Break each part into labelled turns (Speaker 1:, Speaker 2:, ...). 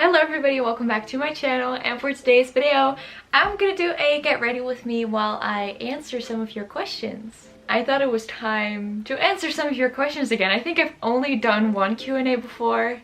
Speaker 1: Hello everybody, welcome back to my channel, and for today's video I'm gonna do a get ready with me while I answer some of your questions. I thought it was time to answer some of your questions again. I think I've only done one Q&A before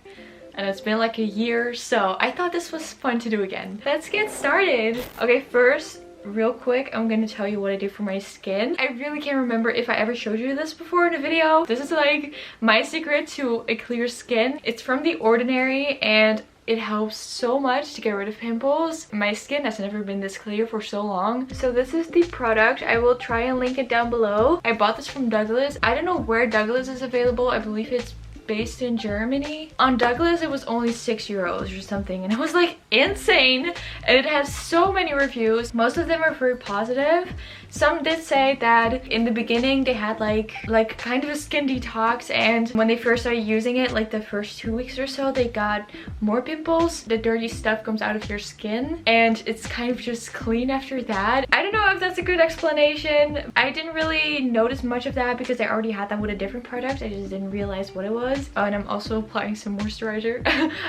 Speaker 1: and it's been like a year, so I thought this was fun to do again. Let's get started. Okay, first, real quick, I'm gonna tell you what I do for my skin. I really can't remember if I ever showed you this before in a video. This is like my secret to a clear skin. It's from The Ordinary and it helps so much to get rid of pimples. My skin has never been this clear for so long. So this is the product. I will try and link it down below. I bought this from Douglas. I don't know where Douglas is available. I believe it's based in Germany. On Douglas it was only €6 or something, and it was like insane, and it has so many reviews. Most of them are very positive. Some did say that in the beginning they had like kind of a skin detox, and when they first started using it, like the first 2 weeks or so, they got more pimples. The dirty stuff comes out of your skin and it's kind of just clean after that. I don't know if that's a good explanation. I didn't really notice much of that because I already had that with a different product. I just didn't realize what it was. Oh, and I'm also applying some moisturizer.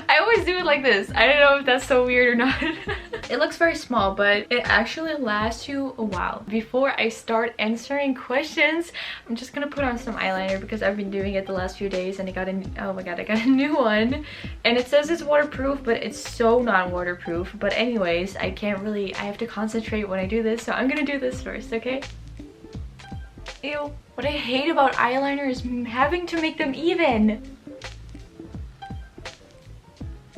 Speaker 1: I always do it like this. I don't know if that's so weird or not. It looks very small, but it actually lasts you a while. Before I start answering questions, I'm just gonna put on some eyeliner because I've been doing it the last few days and I got a new one. And it says it's waterproof, but it's so not waterproof. But anyways, I have to concentrate when I do this, so I'm gonna do this first, okay? Ew. What I hate about eyeliner is having to make them even.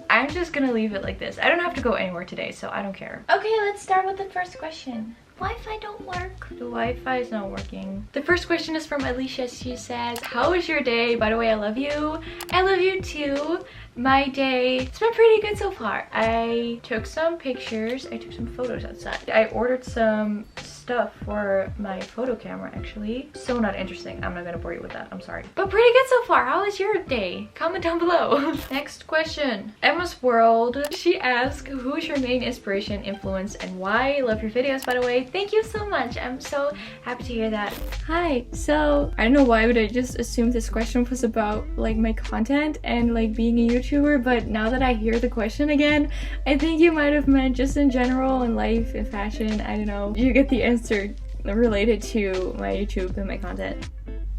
Speaker 1: I'm just gonna leave it like this. I don't have to go anywhere today, so I don't care. Okay, let's start with the first question. Wi-Fi don't work. The Wi-Fi is not working. The first question is from Alicia. She says, how was your day? By the way, I love you. I love you too. My day, it's been pretty good so far. I took some pictures. I took some photos outside. I ordered some stuff for my photo camera, actually. So not interesting. I'm not gonna bore you with that. I'm sorry. But pretty good so far. How was your day? Comment down below. Next question. Emma's World. She asked, who is your main inspiration, influence, and why? Love your videos, by the way. Thank you so much. I'm so happy to hear that. Hi. So I don't know why would I just assume this question was about like my content and like being a YouTuber, but now that I hear the question again, I think you might have meant just in general, in life, in fashion. I don't know. You get the answer related to my YouTube and my content.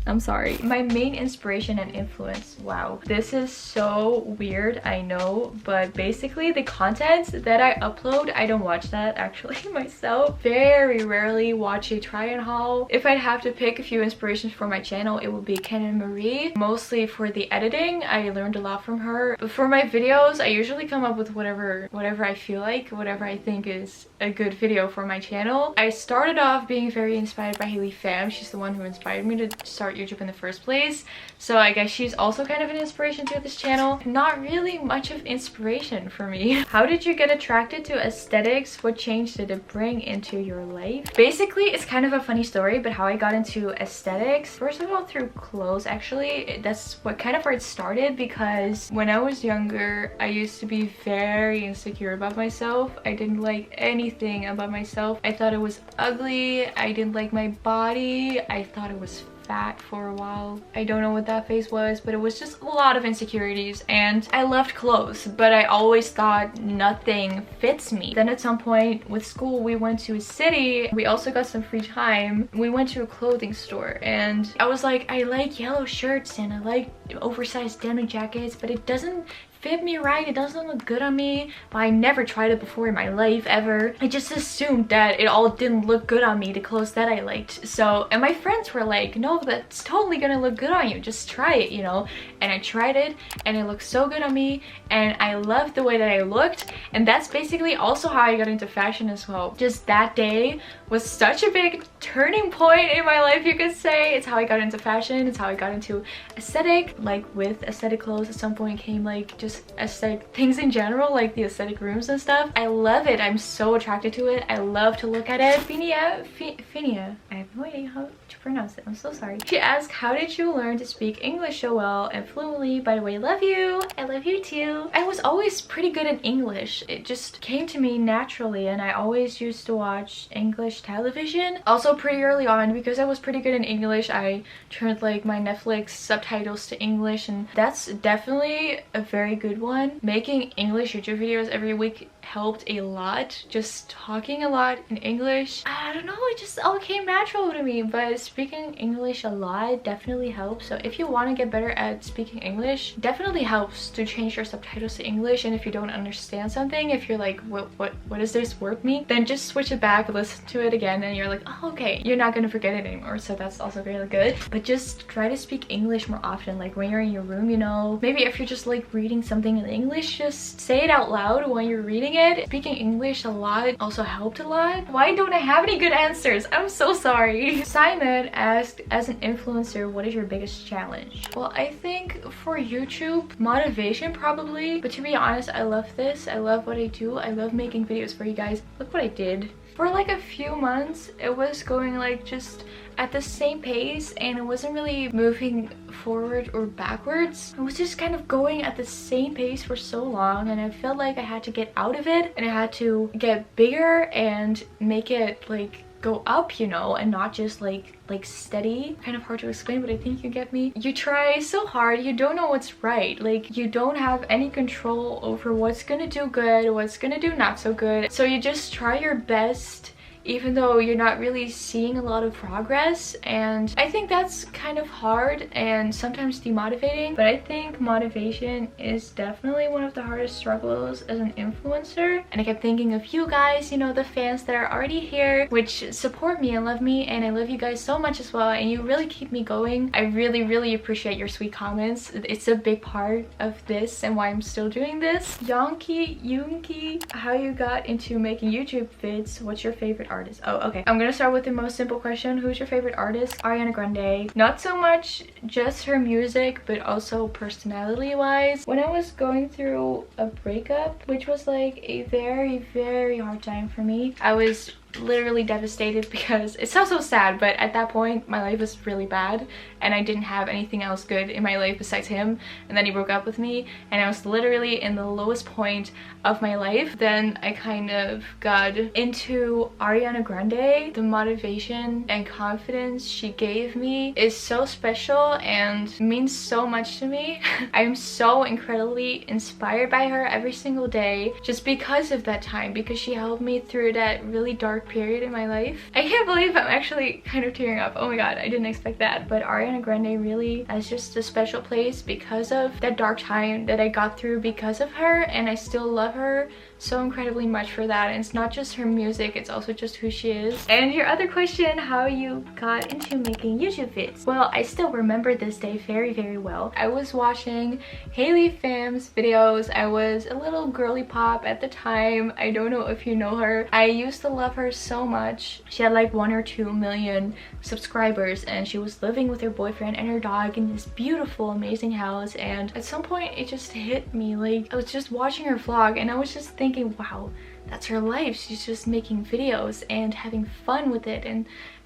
Speaker 1: I'm sorry. My main inspiration and influence. Wow. This is so weird, I know, but basically the content that I upload, I don't watch that actually myself. Very rarely watch a try and haul. If I'd have to pick a few inspirations for my channel, it would be Ken and Marie. Mostly for the editing, I learned a lot from her. But for my videos, I usually come up with whatever I feel like, whatever I think is a good video for my channel. I started off being very inspired by Haley Pham. She's the one who inspired me to start YouTube in the first place, so I guess she's also kind of an inspiration to this channel. Not really much of inspiration for me. How did you get attracted to aesthetics? What change did it bring into your life? Basically, it's kind of a funny story, but how I got into aesthetics, first of all through clothes. Actually, that's what kind of where it started, because when I was younger I used to be very insecure about myself. I didn't like anything about myself. I thought it was ugly. I didn't like my body. I thought it was fat for a while. I don't know what that phase was, but it was just a lot of insecurities, and I loved clothes, but I always thought nothing fits me. Then at some point with school, we went to a city. We also got some free time. We went to a clothing store and I was like, I like yellow shirts and I like oversized denim jackets, but it doesn't fit me right. It doesn't look good on me. But I never tried it before in my life ever. I just assumed that it all didn't look good on me, the clothes that I liked. So, and my friends were like, no, that's totally gonna look good on you, just try it, you know. And I tried it and it looked so good on me and I loved the way that I looked. And that's basically also how I got into fashion as well. Just that day was such a big turning point in my life, you could say. It's how I got into fashion. It's how I got into aesthetic. Like with aesthetic clothes, at some point came like just aesthetic things in general, like the aesthetic rooms and stuff. I love it. I'm so attracted to it. I love to look at it. Finia, I have no idea how to pronounce it. I'm so sorry. She asked, how did you learn to speak English so well and fluently? By the way, love you. I love you too. I was always pretty good in English. It just came to me naturally, and I always used to watch English television. Also also pretty early on, because I was pretty good in English, I turned like my Netflix subtitles to English, and that's definitely a very good one. Making English YouTube videos every week helped a lot. Just talking a lot in English, I don't know, it just all came natural to me. But speaking English a lot definitely helps. So if you want to get better at speaking English, definitely helps to change your subtitles to English. And if you don't understand something, if you're like, what does this word mean, then just switch it back, listen to it again, and you're like, oh, okay, you're not gonna forget it anymore. So that's also really good. But just try to speak English more often, like when you're in your room, you know, maybe if you're just like reading something in English, just say it out loud when you're reading it. Speaking English a lot also helped a lot. Why don't I have any good answers? I'm so sorry. Simon asked, as an influencer, what is your biggest challenge? Well, I think for YouTube, motivation probably. But to be honest, I love this. I love what I do. I love making videos for you guys. Look what I did. For like a few months, it was going like just at the same pace, and it wasn't really moving forward or backwards. It was just kind of going at the same pace for so long, and I felt like I had to get out of it, and I had to get bigger and make it like go up, you know, and not just like steady. Kind of hard to explain, but I think you get me. You try so hard, you don't know what's right. Like, you don't have any control over what's gonna do good, what's gonna do not so good. So you just try your best, even though you're not really seeing a lot of progress. And I think that's kind of hard and sometimes demotivating. But I think motivation is definitely one of the hardest struggles as an influencer. And I kept thinking of you guys, you know, the fans that are already here, which support me and love me, and I love you guys so much as well, and you really keep me going. I really appreciate your sweet comments. It's a big part of this and why I'm still doing this. Yunki, how you got into making YouTube vids? What's your favorite artist? Oh, okay. I'm gonna start with the most simple question. Who's your favorite artist? Ariana Grande. Not so much just her music, but also personality wise. When I was going through a breakup, which was like a very hard time for me, I was literally devastated because it sounds so sad, but at that point my life was really bad and I didn't have anything else good in my life besides him. And then he broke up with me and I was literally in the lowest point of my life. Then I kind of got into Ariana Grande. The motivation and confidence she gave me is so special and means so much to me. I'm so incredibly inspired by her every single day just because of that time, because she helped me through that really dark period in my life. I can't believe I'm actually kind of tearing up. Oh my god, I didn't expect that. But Ariana Grande really has just a special place because of that dark time that I got through because of her, and I still love her so incredibly much for that. And it's not just her music, it's also just who she is. And your other question, how you got into making YouTube vids? Well, I still remember this day very well. I was watching Haley Pham's videos. I was a little girly pop at the time. I don't know if you know her. I used to love her so much. She had like 1 or 2 million subscribers, and she was living with her boyfriend and her dog in this beautiful amazing house. And at some point it just hit me, like I was just watching her vlog and I was just thinking, wow, that's her life. She's just making videos and having fun with it,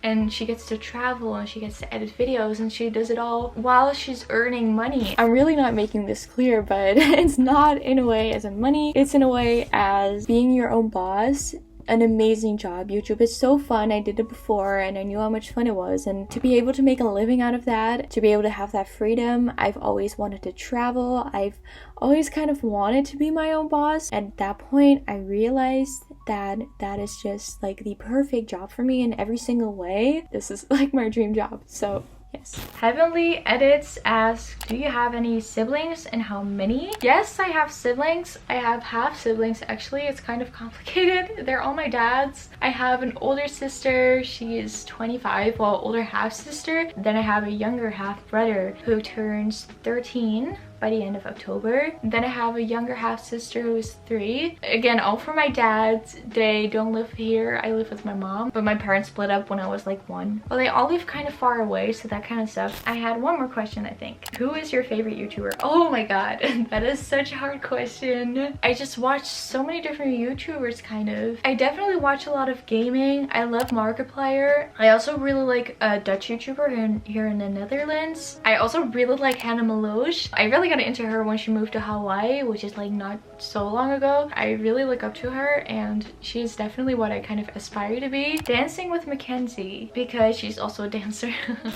Speaker 1: and she gets to travel and she gets to edit videos and she does it all while she's earning money. I'm really not making this clear, but it's not in a way as a money, it's in a way as being your own boss. An amazing job. YouTube is so fun. I did it before and I knew how much fun it was, and to be able to make a living out of that, to be able to have that freedom. I've always wanted to travel. I've always kind of wanted to be my own boss. At that point I realized that that is just like the perfect job for me in every single way. This is like my dream job. So yes. Heavenly Edits asks, do you have any siblings and how many? Yes, I have siblings. I have half siblings actually. It's kind of complicated. They're all my dad's. I have an older sister. She is 25, well, older half sister. Then I have a younger half brother who turns 13 by the end of October. Then I have a younger half sister who is 3. Again, all for my dads. They don't live here. I live with my mom, but my parents split up when I was like 1. Well, they all live kind of far away, so that kind of stuff. I had one more question, I think. Who is your favorite YouTuber? Oh my god, that is such a hard question. I just watch so many different YouTubers, kind of. I definitely watch a lot of gaming. I love Markiplier. I also really like a Dutch YouTuber here in the Netherlands. I also really like Hannah Meloche. I really got into her when she moved to Hawaii, which is like not so long ago. I really look up to her and she's definitely what I kind of aspire to be. Dancing with Mackenzie because she's also a dancer.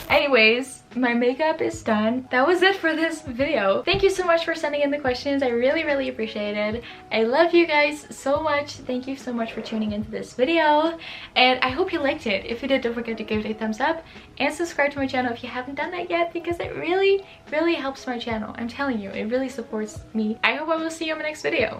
Speaker 1: Anyways, my makeup is done. That was it for this video. Thank you so much for sending in the questions. I really appreciate it. I love you guys so much. Thank you so much for tuning into this video and I hope you liked it. If you did, don't forget to give it a thumbs up and subscribe to my channel if you haven't done that yet, because it really helps my channel. I'm telling you, it really supports me. I hope I will see you in my next video.